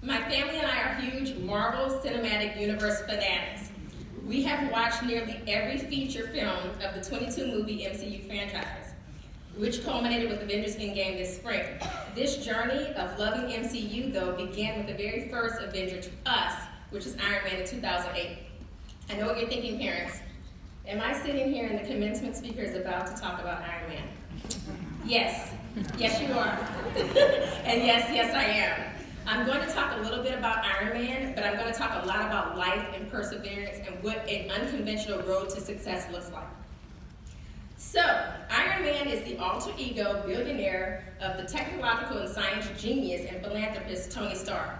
My family and I are huge Marvel Cinematic Universe fanatics. We have watched nearly every feature film of the 22-movie MCU franchise, which culminated with Avengers Endgame this spring. This journey of loving MCU, though, began with the very first Avenger to us, which is Iron Man in 2008. I know what you're thinking, parents. Am I sitting here and the commencement speaker is about to talk about Iron Man? Yes. Yes, you are. And yes, I am. I'm going to talk a little bit about Iron Man, but I'm going to talk a lot about life and perseverance and what an unconventional road to success looks like. So, Iron Man is the alter ego billionaire of the technological and science genius and philanthropist Tony Stark.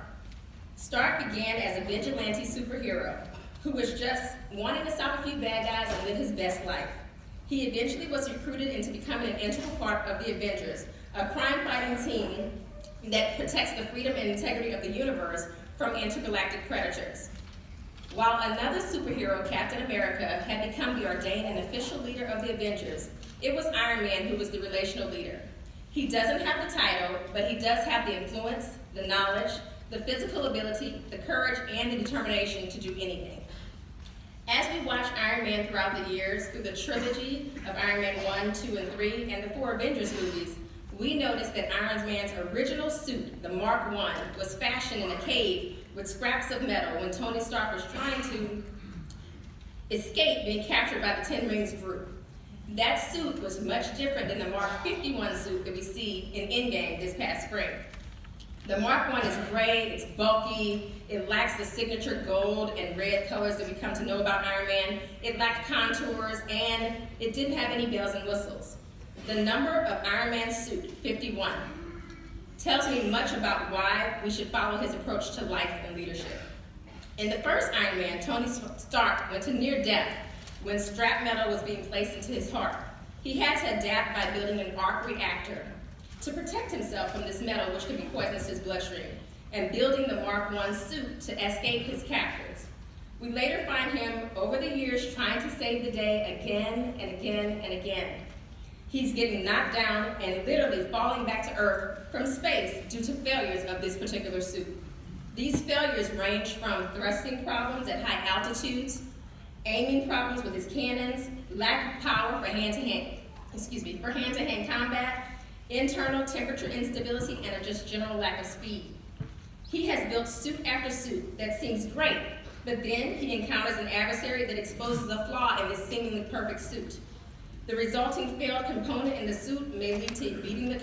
Stark began as a vigilante superhero who was just wanting to stop a few bad guys and live his best life. He eventually was recruited into becoming an integral part of the Avengers, a crime-fighting team that protects the freedom and integrity of the universe from intergalactic predators. While another superhero, Captain America, had become the ordained and official leader of the Avengers, it was Iron Man who was the relational leader. He doesn't have the title, but he does have the influence, the knowledge, the physical ability, the courage, and the determination to do anything. As we watch Iron Man throughout the years, through the trilogy of Iron Man 1, 2, and 3, and the 4 Avengers movies, we noticed that Iron Man's original suit, the Mark I, was fashioned in a cave with scraps of metal when Tony Stark was trying to escape being captured by the Ten Rings group. That suit was much different than the Mark 51 suit that we see in Endgame this past spring. The Mark I is gray, it's bulky, it lacks the signature gold and red colors that we come to know about Iron Man. It lacked contours, and it didn't have any bells and whistles. The number of Iron Man's suit, 51, tells me much about why we should follow his approach to life and leadership. In the first Iron Man, Tony Stark went to near death when strap metal was being placed into his heart. He had to adapt by building an arc reactor to protect himself from this metal, which could be poisonous to his bloodstream, and building the Mark I suit to escape his captors. We later find him, over the years, trying to save the day again and again and again. He's getting knocked down and literally falling back to Earth from space due to failures of this particular suit. These failures range from thrusting problems at high altitudes, aiming problems with his cannons, lack of power for hand-to-hand combat, internal temperature instability, and a just general lack of speed. He has built suit after suit that seems great, but then he encounters an adversary that exposes a flaw in this seemingly perfect suit. The resulting failed component in the suit may lead to beating his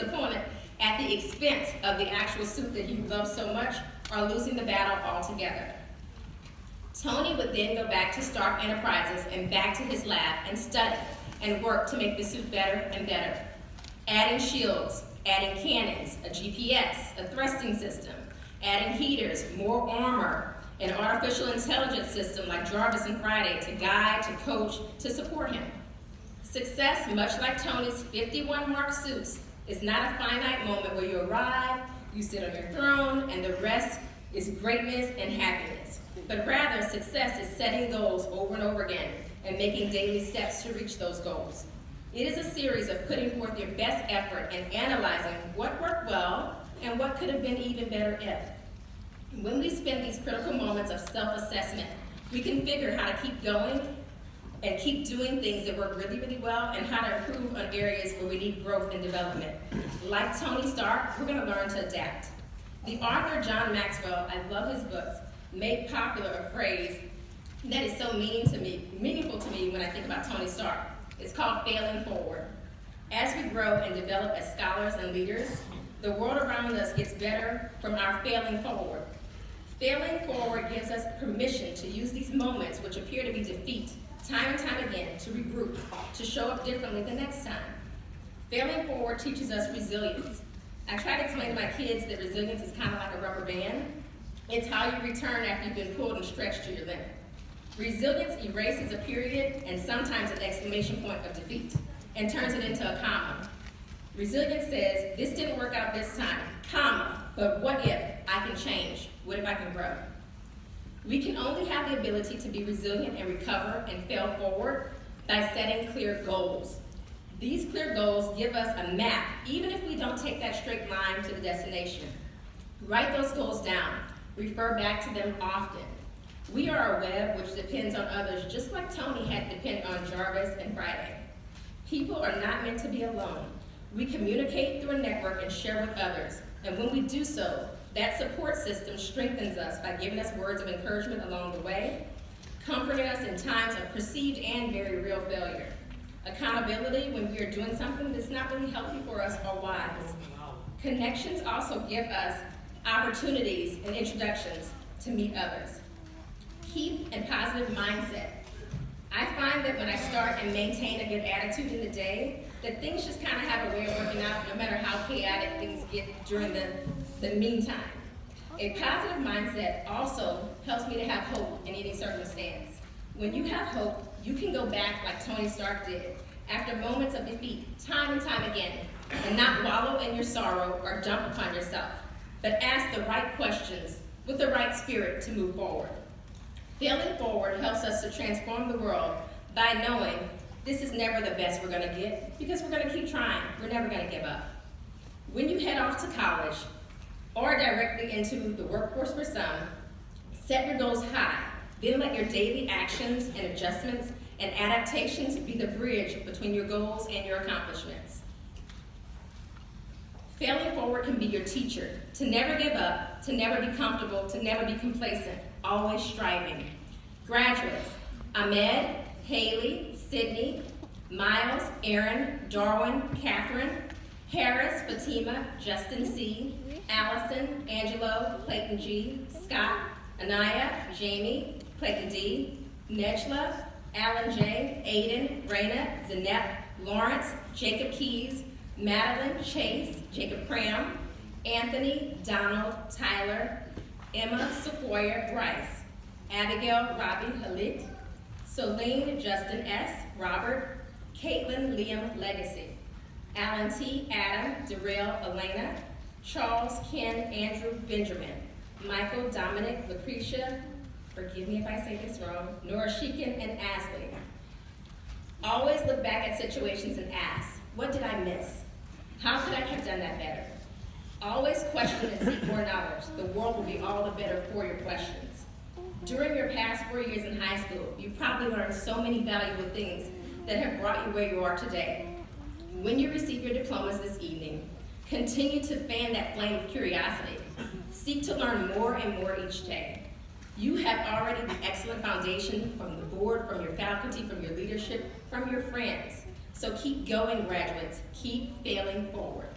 opponent at the expense of the actual suit that he loves so much, or losing the battle altogether. Tony would then go back to Stark Enterprises and back to his lab and study and work to make the suit better and better. Adding shields, adding cannons, a GPS, a thrusting system, adding heaters, more armor, an artificial intelligence system like Jarvis and Friday to guide, to coach, to support him. Success, much like Tony's 51 Mark suits, is not a finite moment where you arrive, you sit on your throne, and the rest is greatness and happiness. But rather, success is setting goals over and over again and making daily steps to reach those goals. It is a series of putting forth your best effort and analyzing what worked well and what could have been even better if. When we spend these critical moments of self-assessment, we can figure how to keep going and keep doing things that work really, really well, and how to improve on areas where we need growth and development. Like Tony Stark, we're going to learn to adapt. The author John Maxwell, I love his books, made popular a phrase that is so meaningful to me when I think about Tony Stark. It's called failing forward. As we grow and develop as scholars and leaders, the world around us gets better from our failing forward. Failing forward gives us permission to use these moments, which appear to be defeat, time and time again, to regroup, to show up differently the next time. Failing forward teaches us resilience. I try to explain to my kids that resilience is kind of like a rubber band. It's how you return after you've been pulled and stretched to your limit. Resilience erases a period and sometimes an exclamation point of defeat and turns it into a comma. Resilience says, this didn't work out this time, comma, but what if I can change? What if I can grow? We can only have the ability to be resilient and recover and fail forward by setting clear goals. These clear goals give us a map, even if we don't take that straight line to the destination. Write those goals down. Refer back to them often. We are a web which depends on others, just like Tony had to depend on Jarvis and Friday. People are not meant to be alone. We communicate through a network and share with others. And when we do so, that support system strengthens us by giving us words of encouragement along the way, comforting us in times of perceived and very real failure. Accountability when we are doing something that's not really healthy for us or wise. Connections also give us opportunities and introductions to meet others. Keep a positive mindset. I find that when I start and maintain a good attitude in the day, that things just kind of have a way of working out no matter how chaotic things get during the meantime. A positive mindset also helps me to have hope in any circumstance. When you have hope, you can go back like Tony Stark did, after moments of defeat, time and time again, and not wallow in your sorrow or dump upon yourself, but ask the right questions with the right spirit to move forward. Failing forward helps us to transform the world by knowing this is never the best we're going to get because we're going to keep trying. We're never going to give up. When you head off to college or directly into the workforce for some, set your goals high. Then let your daily actions and adjustments and adaptations be the bridge between your goals and your accomplishments. Failing forward can be your teacher, to never give up, to never be comfortable, to never be complacent, always striving. Graduates, Ahmed, Haley, Sydney, Miles, Aaron, Darwin, Catherine, Harris, Fatima, Justin C., Allison, Angelo, Clayton G., Scott, Anaya, Jamie, Clayton D., Nejla, Alan J., Aiden, Raina, Zanette, Lawrence, Jacob Keys, Madeline, Chase, Jacob Cram, Anthony, Donald, Tyler, Emma, Sequoia, Bryce, Abigail, Robbie, Halit, Celine, Justin S., Robert, Caitlin, Liam, Legacy, Alan T., Adam, Darrell, Elena, Charles, Ken, Andrew, Benjamin, Michael, Dominic, Lucretia, forgive me if I say this wrong, Nora Sheekin, and Ashley. Always look back at situations and ask, what did I miss? How could I have done that better? Always question and seek more knowledge. The world will be all the better for your questions. During your past 4 years in high school, you probably learned so many valuable things that have brought you where you are today. When you receive your diplomas this evening, continue to fan that flame of curiosity. Seek to learn more and more each day. You have already the excellent foundation from the board, from your faculty, from your leadership, from your friends. So keep going, graduates. Keep failing forward.